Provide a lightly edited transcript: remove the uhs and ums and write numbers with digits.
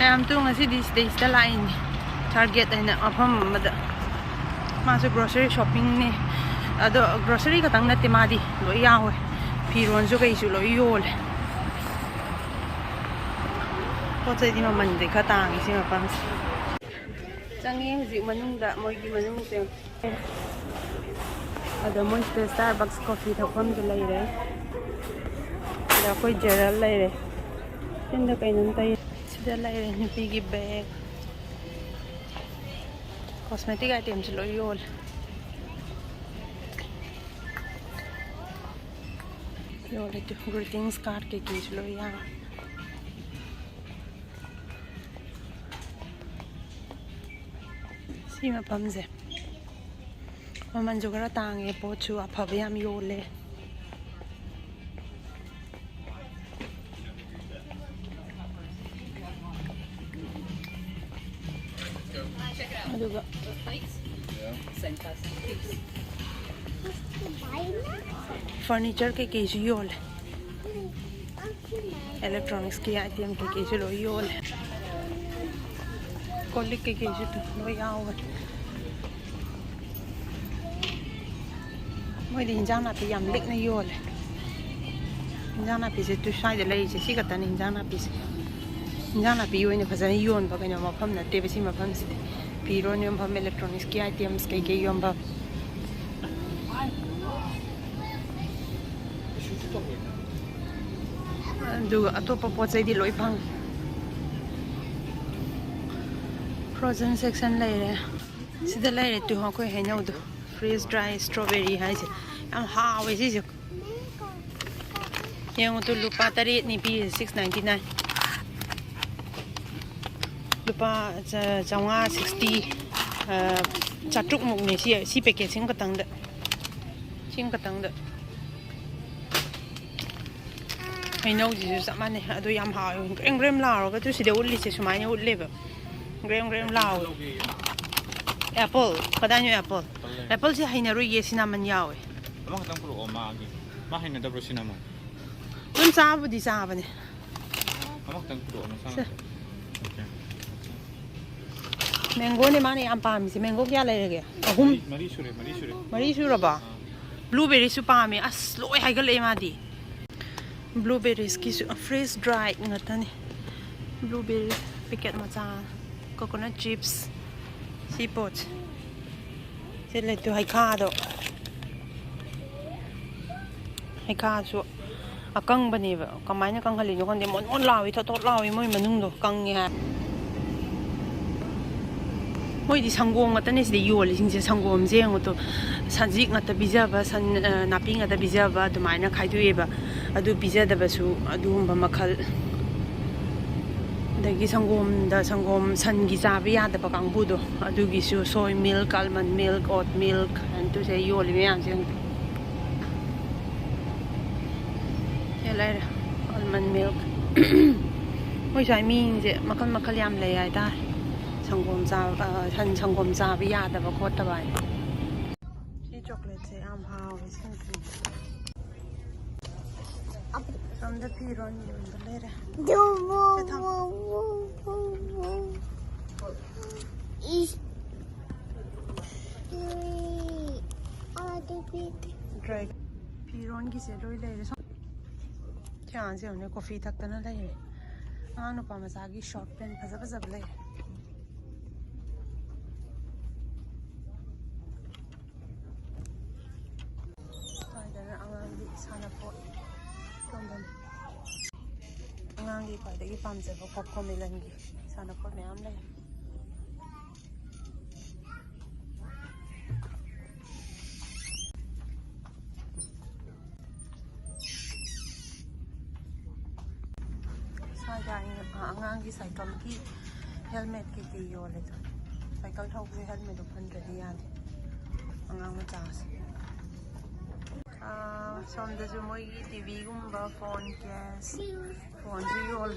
ꯃꯌꯥꯝ ꯇꯨ ꯉꯁꯤꯗꯤ ꯁꯤꯗꯩꯁꯤꯗ ꯂꯥꯛꯏꯅꯤ ꯇꯥꯔꯒꯦꯠ ꯍꯥꯏꯅ ꯃꯐꯝ ꯑꯃꯗ ꯃꯥꯁꯨ ꯒ꯭ꯔꯣꯁꯔꯤ ꯁꯣꯞꯄꯤꯡꯅꯤ ꯑꯗꯣ ꯒ꯭ꯔꯣꯁꯔꯤ ꯈꯛꯇꯪ ꯅꯠꯇꯦ ꯃꯥꯗꯤ ꯂꯣꯏ ꯌꯥꯎꯋꯦ ꯐꯤꯔꯣꯟꯁꯨ ꯀꯩꯁꯨ ꯂꯣꯏ ꯌꯣꯜꯂꯦ ꯄꯣꯠ ꯆꯩꯗꯤ ꯃꯃꯟꯗꯤ ꯈꯔ ꯇꯥꯡꯉꯤ ꯁꯤ ꯃꯐꯝꯁꯦ ꯆꯪꯉꯦ ꯍꯧꯖꯤꯛ ꯃꯅꯨꯡꯗ ꯃꯣꯏꯒꯤ ꯃꯅꯨꯡꯁꯦ ꯑꯗꯣ ꯃꯣꯏꯁꯤꯗ ꯁ꯭ꯇꯥꯔꯕꯛꯁ ꯀꯣꯐꯤ ꯊꯛꯐꯝꯁꯨ ꯂꯩꯔꯦ ꯑꯗ ꯑꯩꯈꯣꯏ ꯖꯦꯔꯦꯜ ꯂꯩꯔꯦ ꯁꯤꯟꯗ ꯀꯩꯅꯣꯝ ꯇꯩ ꯁꯤꯗ ꯂꯩꯔꯦ ꯅꯨꯄꯤꯒꯤ ꯕꯦഗ് ꯀꯣꯁꯃꯦꯇꯤꯛ ꯑꯥꯏꯇꯦꯝꯁꯨ ꯂꯣꯏ ꯌꯣꯜꯂꯦ ꯌꯣꯜꯂꯦ ꯒ꯭ꯔꯤꯇꯤꯡꯁ ꯀꯥꯔꯠ ꯀꯩꯀꯩꯁꯨ ꯂꯣꯏ ꯌꯥꯎꯋꯦ ꯁꯤ ꯃꯐꯝꯁꯦ ꯃꯃꯜꯁꯨ ꯈꯔ ꯇꯥꯡꯉꯦ ꯄꯣꯠꯁꯨ ꯑꯐꯕ ꯌꯥꯝ ꯌꯣꯜꯂꯦ ꯑꯗꯨꯒ ꯐꯔꯅꯤꯆꯔ ꯀꯩꯀꯩꯁꯨ ꯌꯣꯜꯂꯦ electronics item kaysu lo yol kolik kaysu lo yaw moi di hinjang na pi yam lik na yol hinjang na pi se tu sai de lai se si ka tan hinjang na pi yo ne phajana yon ba kaina mafam na te besi mafam si pi ro ne mafam electronics ki items kai kai yom ba do atopa pot sai di loi phang frozen section lai re sida lai re tu ha koi hai nau do freeze dry strawberry hai se am ha we si se yang tu lupa tari ni pi 699 lupa jawa 60 chatruk muk ni si packet sing katang da I know this is money. I do yam how grem lao ga tu si de ulli se sumai ul leba grem lao apple pada nyu apple si haina ru ye cinnamon yawe ma khang pro ma gi ma haina da pro cinnamon tun sa bu di sa ba ne ma khang pro ma sa mango ne ma ne am pa mi si mango kya lai ge ahum mari sure ba blueberry su pa mi as loi hai ga le ma di blueberries ki freeze dried ngatani blueberry packet macha coconut chips seafood sele tu hai kha su akang bani ba kamaina kang hali no kon de mon lawi thot lawi moi manung do kang nge ha moi di sanggom ngatani si de yoli sing se sanggom je ngoto sanjik ngata bijaba san napi ngata bijaba dumaina khaidueba adu bijadaba su adumba makhal dagi sangom san gi chabi yadaba kangbu do adugi su soy milk almond milk oat milk and to say yoli me am jeng elai almond milk moi sai ming je makhal yam le ai ta sangom chabi yadaba khota bai si chocolate se am how is from the piron later dry piron ki se loi le so kya se ne coffee thak tan la ye anu pa ma sa gi short pen phajab le angangi khadagi pamjaba popcorn melangi sana pot me am le angangi cycle ki helmet ki yo le cycle thau ki helmet do phan da ya angang ma cha som da ju moi TV gumba phone case phone ju yol